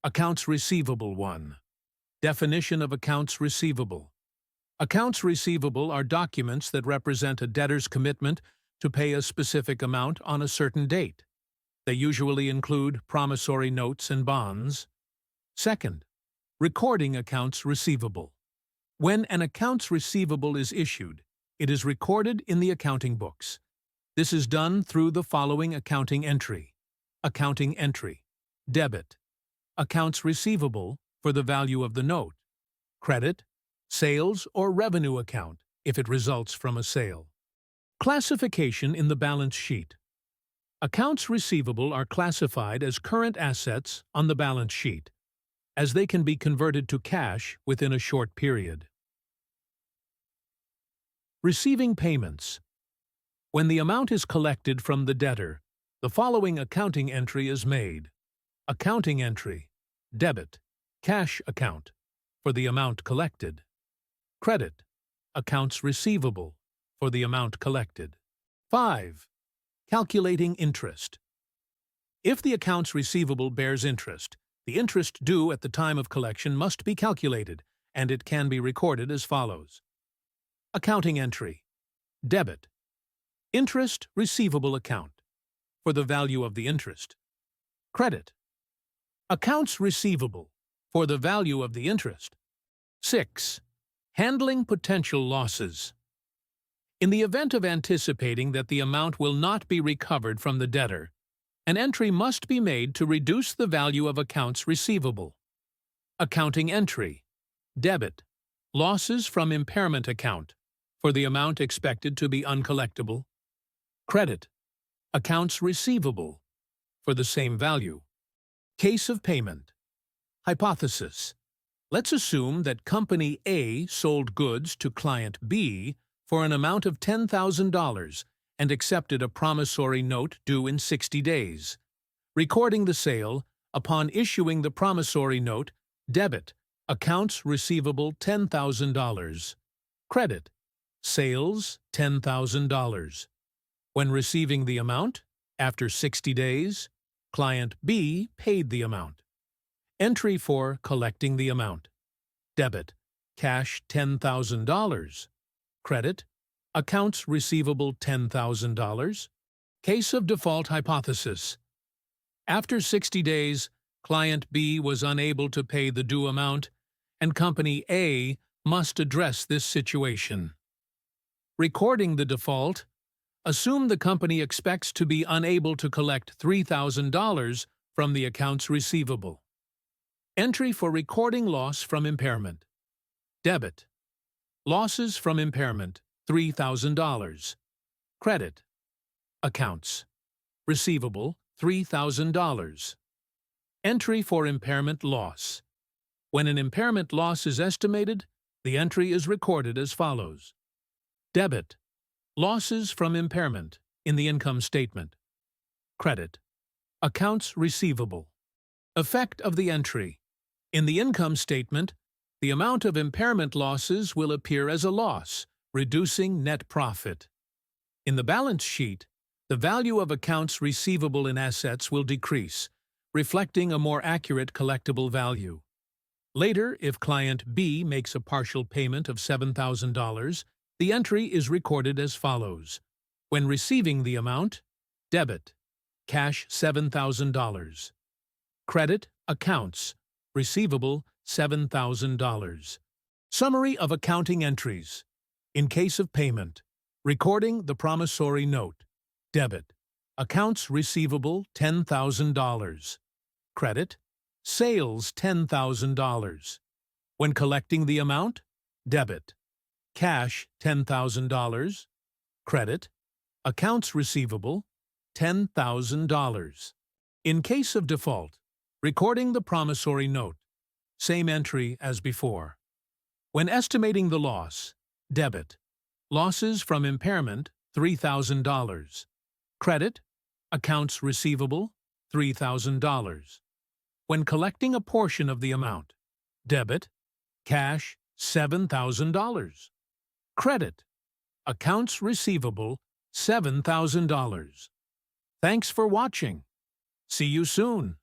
Accounts Receivable 1. Definition of accounts receivable. Accounts receivable are documents that represent a debtor's commitment to pay a specific amount on a certain date. They usually include promissory notes and bonds. Second, recording accounts receivable. When an accounts receivable is issued, it is recorded in the accounting books. This is done through the following accounting entry. Accounting entry. Debit. Accounts receivable for the value of the note. Credit. Sales or revenue account if it results from a sale. Classification in the balance sheet. Accounts receivable are classified as current assets on the balance sheet, as they can be converted to cash within a short period. Receiving payments. When the amount is collected from the debtor, the following accounting entry is made. Accounting entry. Debit. Cash account for the amount collected. Credit. Accounts receivable for the amount collected. 5. Calculating interest. If the accounts receivable bears interest, the interest due at the time of collection must be calculated, and it can be recorded as follows. Accounting entry. Debit. Interest receivable account for the value of the interest. Credit. Accounts receivable for the value of the interest. 6. Handling potential losses. In the event of anticipating that the amount will not be recovered from the debtor, an entry must be made to reduce the value of accounts receivable. Accounting entry. Debit. Losses from impairment account for the amount expected to be uncollectible. Credit. Accounts receivable for the same value. Case of payment. Hypothesis. Let's assume that Company A sold goods to Client B for an amount of $10,000 and accepted a promissory note due in 60 days. Recording the sale, upon issuing the promissory note, debit, accounts receivable $10,000. Credit, sales $10,000. When receiving the amount, after 60 days, Client B paid the amount. Entry for collecting the amount. Debit, cash $10,000. Credit, accounts receivable $10,000. Case of default hypothesis. After 60 days, Client B was unable to pay the due amount, and Company A must address this situation. Recording the default. Assume the company expects to be unable to collect $3,000 from the accounts receivable. Entry for recording loss from impairment. Debit. Losses from impairment, $3,000. Credit. Accounts. Receivable, $3,000. Entry for impairment loss. When an impairment loss is estimated, the entry is recorded as follows. Debit. Losses from impairment in the income statement. Credit. Accounts receivable. Effect of the entry. In the income statement, the amount of impairment losses will appear as a loss, reducing net profit. In the balance sheet, the value of accounts receivable in assets will decrease, reflecting a more accurate collectible value. Later, if Client B makes a partial payment of $7,000, the entry is recorded as follows. When receiving the amount, debit, cash $7,000. Credit, accounts, receivable $7,000. Summary of accounting entries. In case of payment, recording the promissory note. Debit, accounts receivable $10,000. Credit, sales $10,000. When collecting the amount, debit, cash $10,000. Credit, accounts receivable $10,000. In case of default, recording the promissory note. Same entry as before. When estimating the loss, debit, losses from impairment $3,000. Credit, accounts receivable $3,000. When collecting a portion of the amount, debit, cash $7,000. Credit, accounts receivable $7,000. Thanks for watching. See you soon.